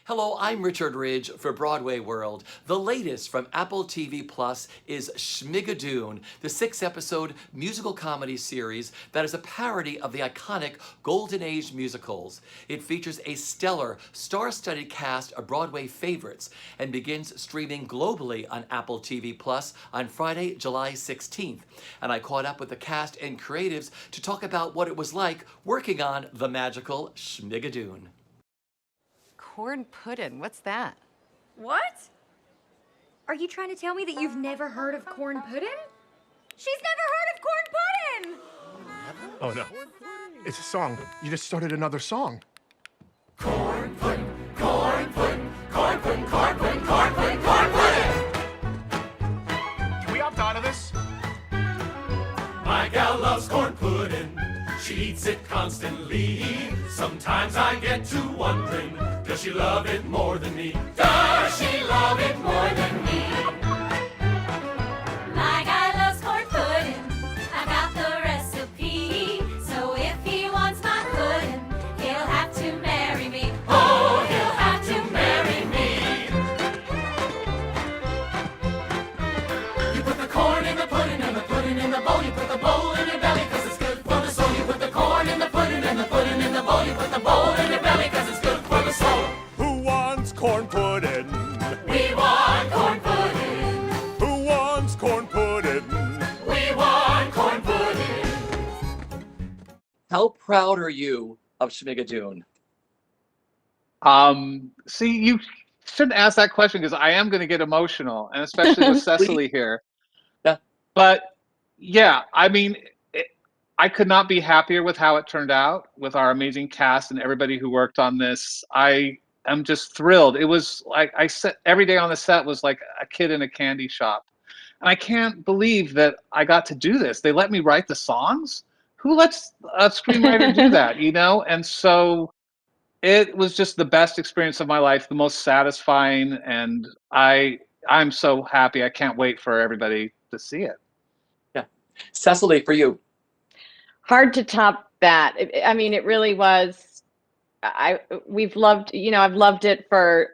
Hello, I'm Richard Ridge for Broadway World. The latest from Apple TV Plus is Schmigadoon, the 6-episode musical comedy series that is a parody of the iconic Golden Age musicals. It features a stellar, star-studded cast of Broadway favorites and begins streaming globally on Apple TV Plus on Friday, July 16th. And I caught up with the cast and creatives to talk about what it was like working on the magical Schmigadoon. Corn pudding, what's that? What? Are you trying to tell me that you've never heard of corn pudding? She's never heard of corn pudding! Oh no. It's a song. You just started another song. Corn pudding, corn pudding, corn pudding, corn pudding, corn pudding, corn pudding! Can we opt out of this? My gal loves corn pudding. She eats it constantly. Sometimes I get to wondering, does she love it more than me? Does she love it more than me? My guy loves corn pudding. I got the recipe. So if he wants my pudding, he'll have to marry me. Oh, he'll have to marry me. You put the corn in the pudding and the pudding in the bowl. You put the bowl in your belly cause it's good for the soul. You put the corn in the pudding and the pudding in the bowl. You put the bowl in your belly cause it's good for the soul. Who wants corn pudding? We want corn pudding. Who wants corn pudding? We want corn pudding. How proud are you of Schmigadoon? See, you shouldn't ask that question because I am going to get emotional, and especially with Cecily here. Yeah. But yeah, I mean, I could not be happier with how it turned out with our amazing cast and everybody who worked on this. I am just thrilled. It was like I said, every day on the set was like a kid in a candy shop. And I can't believe that I got to do this. They let me write the songs. Who lets a screenwriter do that, you know? And so it was just the best experience of my life, the most satisfying, and I'm so happy. I can't wait for everybody to see it. Yeah. Cecily, for you. Hard to top that. I mean, it really was. We've loved, I've loved it for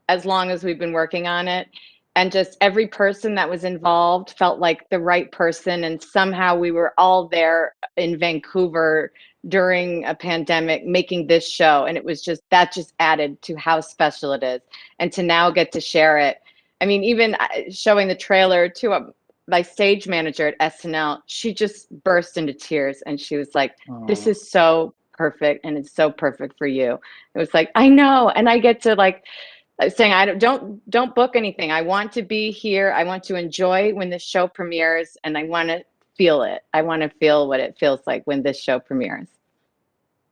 as long as we've been working on it. And just every person that was involved felt like the right person. And somehow we were all there in Vancouver during a pandemic making this show. And it was that just added to how special it is. And to now get to share it. I mean, even showing the trailer to my stage manager at SNL, she just burst into tears. And she was like, this is so perfect. And it's so perfect for you. It was like, I know. And I get to saying, don't book anything. I want to be here. I want to enjoy when this show premieres, and I want to feel it. I want to feel what it feels like when this show premieres.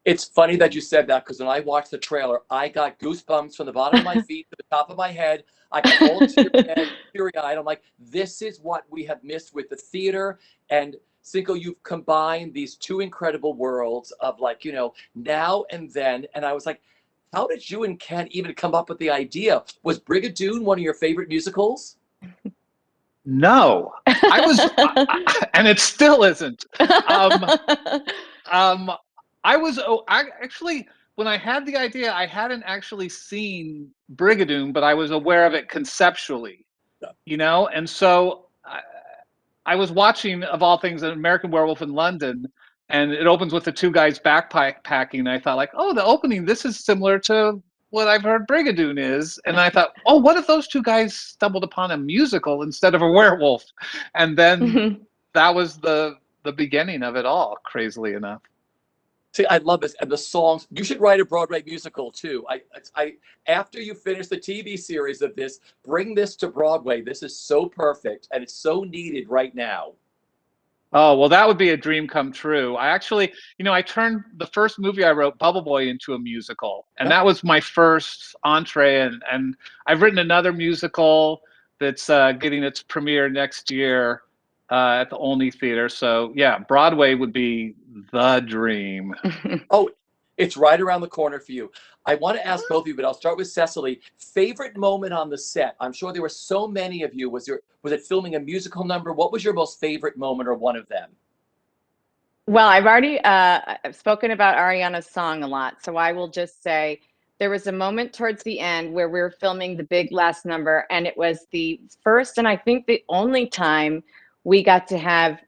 It's funny that you said that because when I watched the trailer, I got goosebumps from the bottom of my feet to the top of my head. I got all teary-eyed. I'm like, this is what we have missed with the theater. And Cinco, you've combined these two incredible worlds of now and then. And I was like, how did you and Ken even come up with the idea? Was Brigadoon one of your favorite musicals? No, I was, and it still isn't. Actually, when I had the idea, I hadn't actually seen Brigadoon, but I was aware of it conceptually, and so I was watching, of all things, an American Werewolf in London, and it opens with the two guys backpacking, and I thought the opening, this is similar to what I've heard Brigadoon is. And I thought, what if those two guys stumbled upon a musical instead of a werewolf? And then that was the beginning of it all, crazily enough. See, I love this. And the songs, you should write a Broadway musical too. After you finish the TV series of this, bring this to Broadway. This is so perfect, and it's so needed right now. Oh, well, that would be a dream come true. I actually, I turned the first movie I wrote, Bubble Boy, into a musical. And that was my first entree. And I've written another musical that's getting its premiere next year at the Olney Theater. So, yeah, Broadway would be the dream. Oh, it's right around the corner for you. I want to ask both of you, but I'll start with Cecily. Favorite moment on the set? I'm sure there were so many of you. Was it filming a musical number? What was your most favorite moment or one of them? Well, I've already I've spoken about Ariana's song a lot, so I will just say there was a moment towards the end where we were filming the big last number, and it was the first and I think the only time we got to have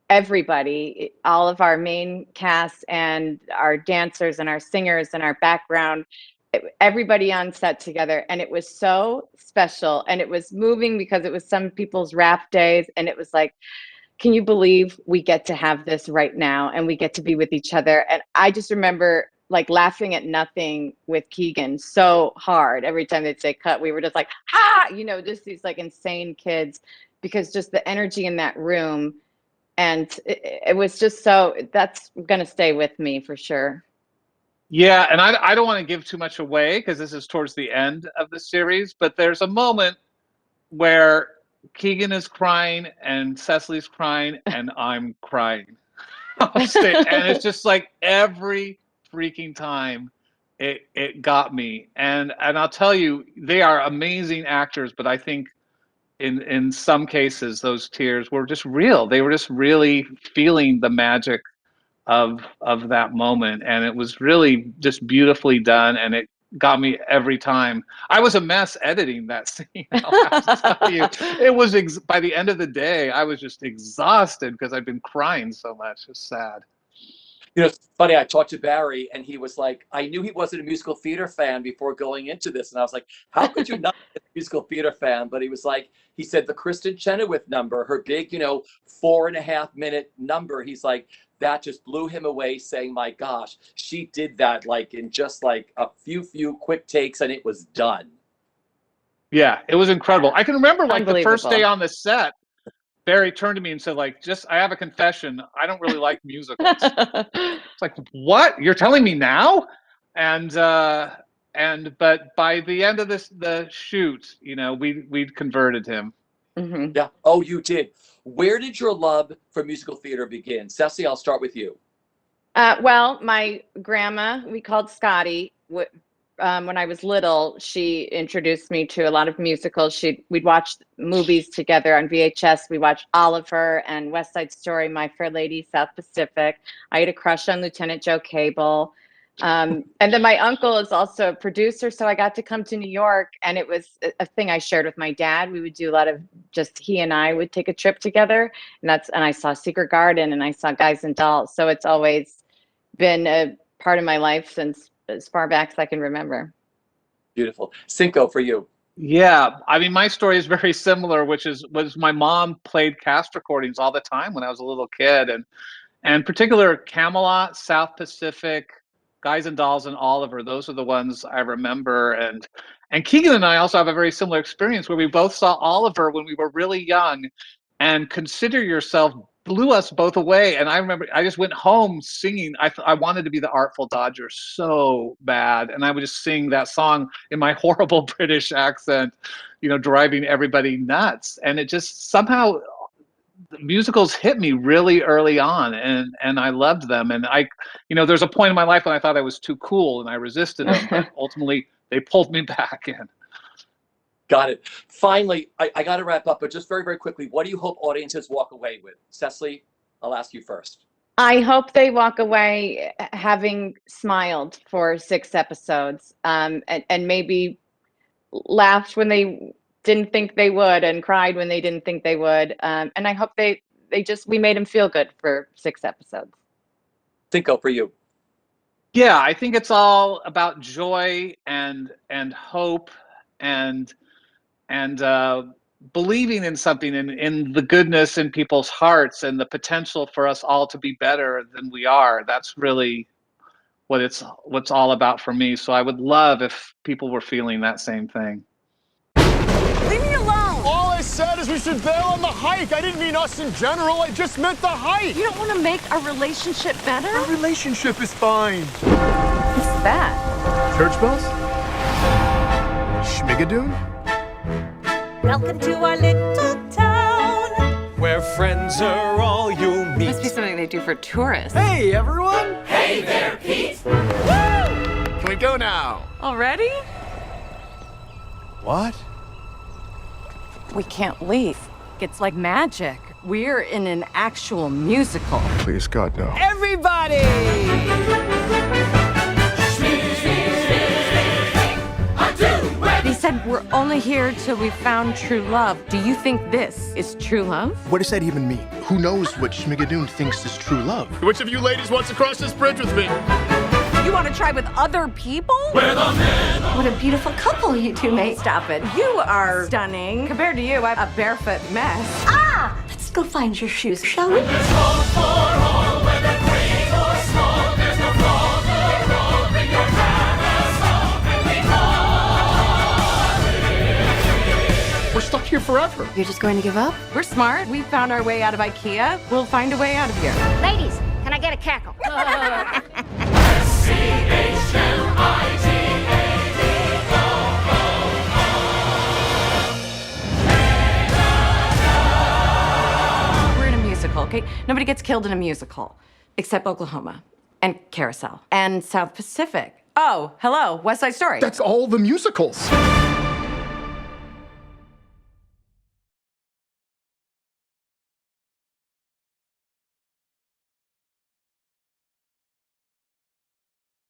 everybody, all of our main cast and our dancers and our singers and our background, everybody on set together. And it was so special, and it was moving because it was some people's rap days, and it was like, can you believe we get to have this right now and we get to be with each other? And I just remember like laughing at nothing with Keegan so hard every time they'd say cut. We were just like, ha, you know, just these like insane kids, because just the energy in that room. And it was just so, that's going to stay with me for sure. Yeah, and I don't want to give too much away because this is towards the end of the series, but there's a moment where Keegan is crying and Cecily's crying and I'm crying. And it's just like every freaking time it got me. And I'll tell you, they are amazing actors, but I think in some cases those tears were just real. They were just really feeling the magic of that moment, and it was really just beautifully done, and it got me every time. I was a mess editing that scene. I'll have to tell you, it was by the end of the day, I was just exhausted because I'd been crying so much. It's sad. You know, it's funny, I talked to Barry and he was like, I knew he wasn't a musical theater fan before going into this. And I was like, how could you not be a musical theater fan? But he was like, he said the Kristen Chenoweth number, her big, 4.5 minute number. He's like, that just blew him away, saying, my gosh, she did that like in just like a few quick takes and it was done. Yeah, it was incredible. I can remember like the first day on the set, Barry turned to me and said, like, I have a confession. I don't really like musicals. It's like, what? You're telling me now? But by the end of the shoot, we'd converted him. Mm-hmm. Yeah. Oh, you did. Where did your love for musical theater begin? Cecily, I'll start with you. Well, my grandma, we called Scotty, when I was little, she introduced me to a lot of musicals. We'd watch movies together on VHS. We watched Oliver and West Side Story, My Fair Lady, South Pacific. I had a crush on Lieutenant Joe Cable. And then my uncle is also a producer, so I got to come to New York, and it was a thing I shared with my dad. We would do a lot of he and I would take a trip together, and I saw Secret Garden and I saw Guys and Dolls. So it's always been a part of my life since as far back as I can remember. Beautiful. Cinco, for you. Yeah, I mean, my story is very similar, was my mom played cast recordings all the time when I was a little kid, and particular Camelot, South Pacific, Guys and Dolls, and Oliver. Those are the ones I remember. And Keegan and I also have a very similar experience where we both saw Oliver when we were really young, and Consider Yourself blew us both away. And I remember I just went home singing. I wanted to be the Artful Dodger so bad, and I would just sing that song in my horrible British accent, driving everybody nuts. And it just somehow, the musicals hit me really early on, and I loved them. And there's a point in my life when I thought I was too cool and I resisted them, but ultimately they pulled me back in. Got it. Finally, I got to wrap up, but just very, very quickly, what do you hope audiences walk away with? Cecily, I'll ask you first. I hope they walk away having smiled for 6 episodes, and maybe laughed when they didn't think they would, and cried when they didn't think they would. And I hope we made them feel good for 6 episodes. Cinco, for you. Yeah, I think it's all about joy and hope and believing in something, in the goodness in people's hearts and the potential for us all to be better than we are. That's really what's all about for me. So I would love if people were feeling that same thing. Leave me alone! All I said is we should bail on the hike. I didn't mean us in general. I just meant the hike. You don't want to make our relationship better? Our relationship is fine. What's that? Church bells? Schmigadoon? Welcome to our little town. Where friends are all you'll meet. Must be something they do for tourists. Hey, everyone! Hey there, Pete! Can we go now? Already? What? We can't leave. It's like magic. We're in an actual musical. Please, God, no. Everybody! said we're only here till we found true love. Do you think this is true love? What does that even mean? Who knows what Schmigadoon thinks is true love? Which of you ladies wants to cross this bridge with me? You want to try with other people? We're the men. What a beautiful couple you two made. Stop it. You are stunning. Compared to you, I'm a barefoot mess. Ah! Let's go find your shoes, shall we? There's hope for all, whether great or small. There's no flaw, no wrong. Bring your cameras home and we party. We're stuck here forever. You're just going to give up? We're smart. We found our way out of IKEA. We'll find a way out of here. Ladies, can I get a cackle? We're in a musical, okay? Nobody gets killed in a musical, except Oklahoma and Carousel and South Pacific. Oh, hello, West Side Story. That's all the musicals.